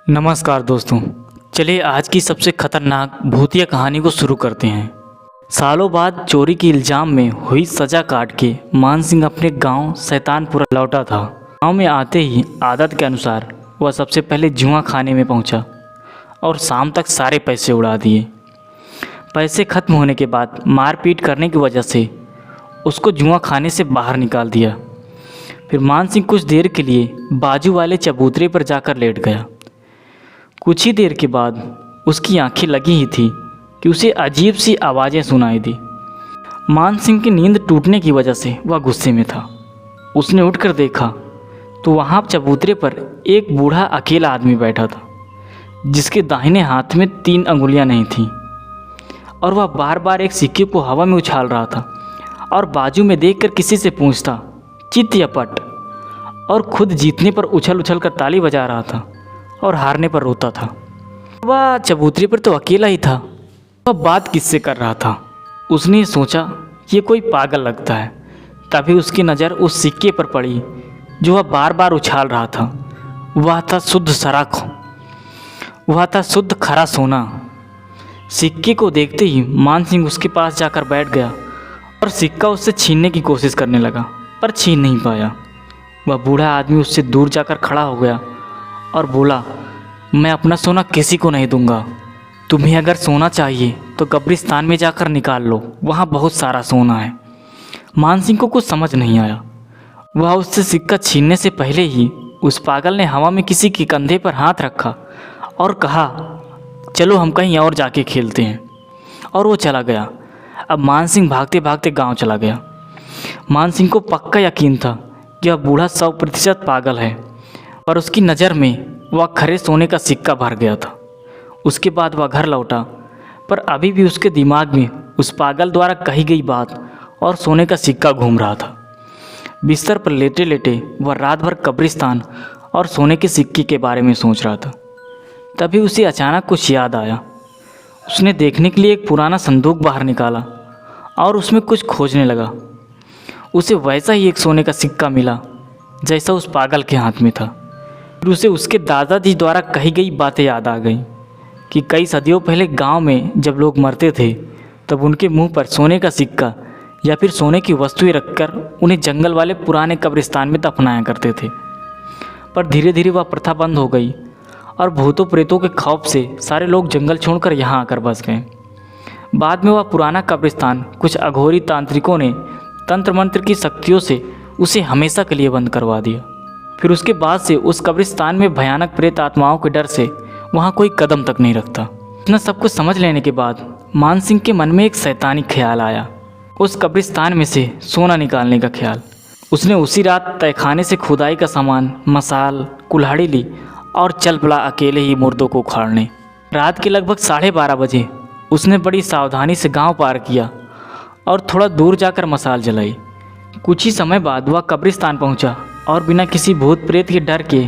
नमस्कार दोस्तों, चलिए आज की सबसे खतरनाक भूतिया कहानी को शुरू करते हैं। सालों बाद चोरी के इल्ज़ाम में हुई सज़ा काट के मान सिंह अपने गांव शैतानपुरा लौटा था। गांव में आते ही आदत के अनुसार वह सबसे पहले जुआ खाने में पहुंचा और शाम तक सारे पैसे उड़ा दिए। पैसे खत्म होने के बाद मारपीट करने की वजह से उसको जुआ खाने से बाहर निकाल दिया। फिर मान सिंह कुछ देर के लिए बाजू वाले चबूतरे पर जाकर लेट गया। कुछ ही देर के बाद उसकी आंखें लगी ही थी कि उसे अजीब सी आवाज़ें सुनाई दी। मान सिंह की नींद टूटने की वजह से वह गुस्से में था। उसने उठकर देखा तो वहाँ चबूतरे पर एक बूढ़ा अकेला आदमी बैठा था, जिसके दाहिने हाथ में 3 अंगुलियाँ नहीं थीं और वह बार बार एक सिक्के को हवा में उछाल रहा था और बाजू में देखकर किसी से पूछता चित या पट, और खुद जीतने पर उछल उछल कर ताली बजा रहा था और हारने पर रोता था। वह चबूतरे पर तो अकेला ही था, वह बात किससे कर रहा था। उसने सोचा ये कोई पागल लगता है। तभी उसकी नज़र उस सिक्के पर पड़ी जो वह बार बार उछाल रहा था। वह था शुद्ध सराख, वह था शुद्ध खरा सोना। सिक्के को देखते ही मान सिंह उसके पास जाकर बैठ गया और सिक्का उससे छीनने की कोशिश करने लगा, पर छीन नहीं पाया। वह बूढ़ा आदमी उससे दूर जाकर खड़ा हो गया और बोला, मैं अपना सोना किसी को नहीं दूंगा। तुम्हें अगर सोना चाहिए तो कब्रिस्तान में जाकर निकाल लो, वहाँ बहुत सारा सोना है। मान सिंह को कुछ समझ नहीं आया। वह उससे सिक्का छीनने से पहले ही उस पागल ने हवा में किसी के कंधे पर हाथ रखा और कहा, चलो हम कहीं और जाके खेलते हैं। और वो चला गया। अब मान सिंह भागते भागते गाँव चला गया। मान सिंह को पक्का यकीन था कि वह बूढ़ा 100% पागल है, पर उसकी नज़र में वह खरे सोने का सिक्का भर गया था। उसके बाद वह घर लौटा, पर अभी भी उसके दिमाग में उस पागल द्वारा कही गई बात और सोने का सिक्का घूम रहा था। बिस्तर पर लेटे लेटे वह रात भर कब्रिस्तान और सोने के सिक्के के बारे में सोच रहा था। तभी उसे अचानक कुछ याद आया। उसने देखने के लिए एक पुराना संदूक बाहर निकाला और उसमें कुछ खोजने लगा। उसे वैसा ही एक सोने का सिक्का मिला जैसा उस पागल के हाथ में था। फिर उसे उसके दादाजी द्वारा कही गई बातें याद आ गईं कि कई सदियों पहले गांव में जब लोग मरते थे तब उनके मुंह पर सोने का सिक्का या फिर सोने की वस्तुएं रखकर उन्हें जंगल वाले पुराने कब्रिस्तान में दफनाया करते थे। पर धीरे धीरे वह प्रथा बंद हो गई और भूतों प्रेतों के खौफ से सारे लोग जंगल छोड़कर यहाँ आकर बस गए। बाद में वह पुराना कब्रिस्तान कुछ अघोरी तांत्रिकों ने तंत्र मंत्र की शक्तियों से उसे हमेशा के लिए बंद करवा दिया। फिर उसके बाद से उस कब्रिस्तान में भयानक प्रेत आत्माओं के डर से वहाँ कोई कदम तक नहीं रखता। इतना सब कुछ समझ लेने के बाद मान सिंह के मन में एक शैतानी ख्याल आया, उस कब्रिस्तान में से सोना निकालने का ख्याल। उसने उसी रात तहखाने से खुदाई का सामान, मसाल, कुल्हाड़ी ली और चल पड़ा अकेले ही मुर्दों को उखाड़ने। रात के लगभग 12:30 बजे उसने बड़ी सावधानी से गाँव पार किया और थोड़ा दूर जाकर मसाल जलाई। कुछ ही समय बाद वह कब्रिस्तान पहुंचा और बिना किसी भूत प्रेत के डर के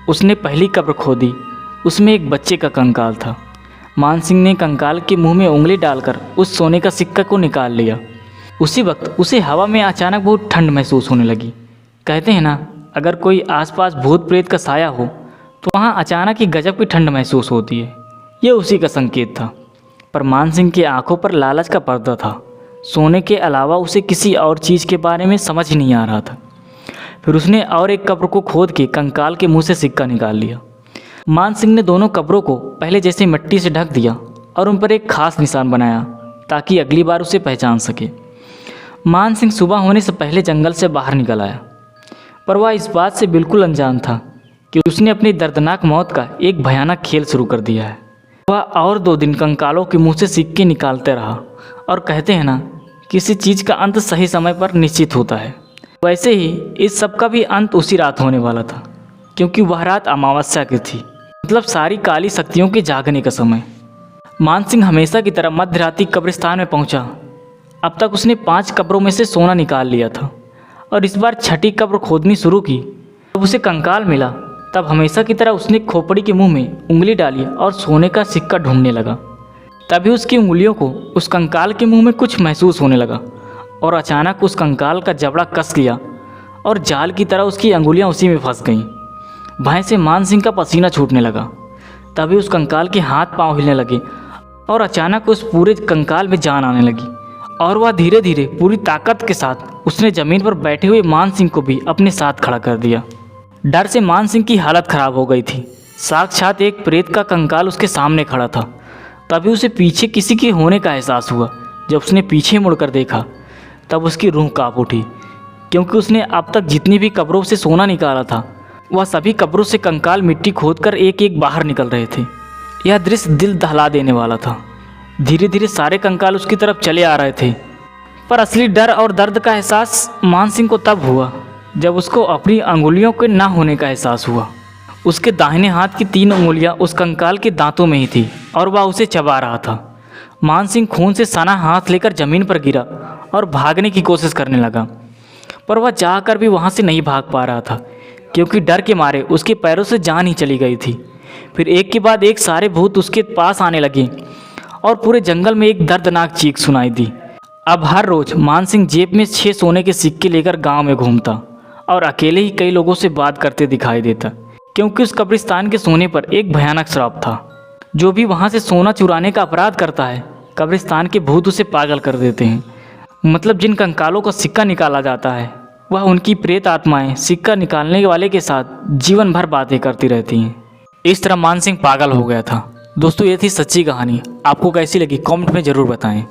उसने पहली कब्र खोदी। उसमें एक बच्चे का कंकाल था। मान सिंह ने कंकाल के मुंह में उंगली डालकर उस सोने का सिक्का को निकाल लिया। उसी वक्त उसे हवा में अचानक बहुत ठंड महसूस होने लगी। कहते हैं ना, अगर कोई आसपास भूत प्रेत का साया हो तो वहाँ अचानक ही गजब की ठंड महसूस होती है। ये उसी का संकेत था। पर मान सिंह की आंखों पर लालच का पर्दा था। सोने के अलावा उसे किसी और चीज़ के बारे में समझ ही नहीं आ रहा था। फिर उसने और एक कब्र को खोद के कंकाल के मुंह से सिक्का निकाल लिया। मान सिंह ने दोनों कब्रों को पहले जैसे मिट्टी से ढक दिया और उन पर एक खास निशान बनाया ताकि अगली बार उसे पहचान सके। मान सिंह सुबह होने से पहले जंगल से बाहर निकल आया, पर वह इस बात से बिल्कुल अनजान था कि उसने अपनी दर्दनाक मौत का एक भयानक खेल शुरू कर दिया है। वह और 2 दिन कंकालों के मुँह से सिक्के निकालते रहा। और कहते हैं ना, किसी चीज़ का अंत सही समय पर निश्चित होता है। वैसे ही इस सब का भी अंत उसी रात होने वाला था, क्योंकि वह रात अमावस्या की थी, मतलब सारी काली शक्तियों के जागने का समय। मान सिंह हमेशा की तरह मध्य रात्रि कब्रिस्तान में पहुंचा। अब तक उसने 5 कब्रों में से सोना निकाल लिया था और इस बार 6ठी कब्र खोदनी शुरू की। जब उसे कंकाल मिला तब हमेशा की तरह उसने खोपड़ी के मुंह में उंगली डाली और सोने का सिक्का ढूंढने लगा। तभी उसकी उंगलियों को उस कंकाल के मुंह में कुछ महसूस होने लगा और अचानक उस कंकाल का जबड़ा कस गया और जाल की तरह उसकी अंगुलियां उसी में फंस गईं। भय से मान सिंह का पसीना छूटने लगा। तभी उस कंकाल के हाथ पांव हिलने लगे और अचानक उस पूरे कंकाल में जान आने लगी और वह धीरे धीरे पूरी ताकत के साथ उसने ज़मीन पर बैठे हुए मान सिंह को भी अपने साथ खड़ा कर दिया। डर से मान सिंह की हालत खराब हो गई थी। साक्षात एक प्रेत का कंकाल उसके सामने खड़ा था। तभी उसे पीछे किसी के होने का एहसास हुआ। जब उसने पीछे मुड़कर देखा तब उसकी रूह काँप उठी, क्योंकि उसने अब तक जितनी भी कब्रों से सोना निकाला था वह सभी कब्रों से कंकाल मिट्टी खोदकर एक एक बाहर निकल रहे थे। यह दृश्य दिल दहला देने वाला था। धीरे धीरे सारे कंकाल उसकी तरफ चले आ रहे थे, पर असली डर और दर्द का एहसास मान सिंह को तब हुआ जब उसको अपनी अंगुलियों के ना होने का एहसास हुआ। उसके दाहिने हाथ की 3 उंगलियां उस कंकाल के दांतों में ही थी और वह उसे चबा रहा था। मान सिंह खून से सना हाथ लेकर ज़मीन पर गिरा और भागने की कोशिश करने लगा, पर वह चाहकर भी वहाँ से नहीं भाग पा रहा था, क्योंकि डर के मारे उसके पैरों से जान ही चली गई थी। फिर एक के बाद एक सारे भूत उसके पास आने लगे और पूरे जंगल में एक दर्दनाक चीख सुनाई दी। अब हर रोज़ मान सिंह जेब में 6 सोने के सिक्के लेकर गांव में घूमता और अकेले ही कई लोगों से बात करते दिखाई देता, क्योंकि उस कब्रिस्तान के सोने पर एक भयानक श्राप था। जो भी वहाँ से सोना चुराने का अपराध करता है, कब्रिस्तान के भूत उसे पागल कर देते हैं। मतलब जिन कंकालों का सिक्का निकाला जाता है वह उनकी प्रेत आत्माएं सिक्का निकालने वाले के साथ जीवन भर बातें करती रहती हैं। इस तरह मान सिंह पागल हो गया था। दोस्तों, ये थी सच्ची कहानी। आपको कैसी लगी कमेंट में ज़रूर बताएं।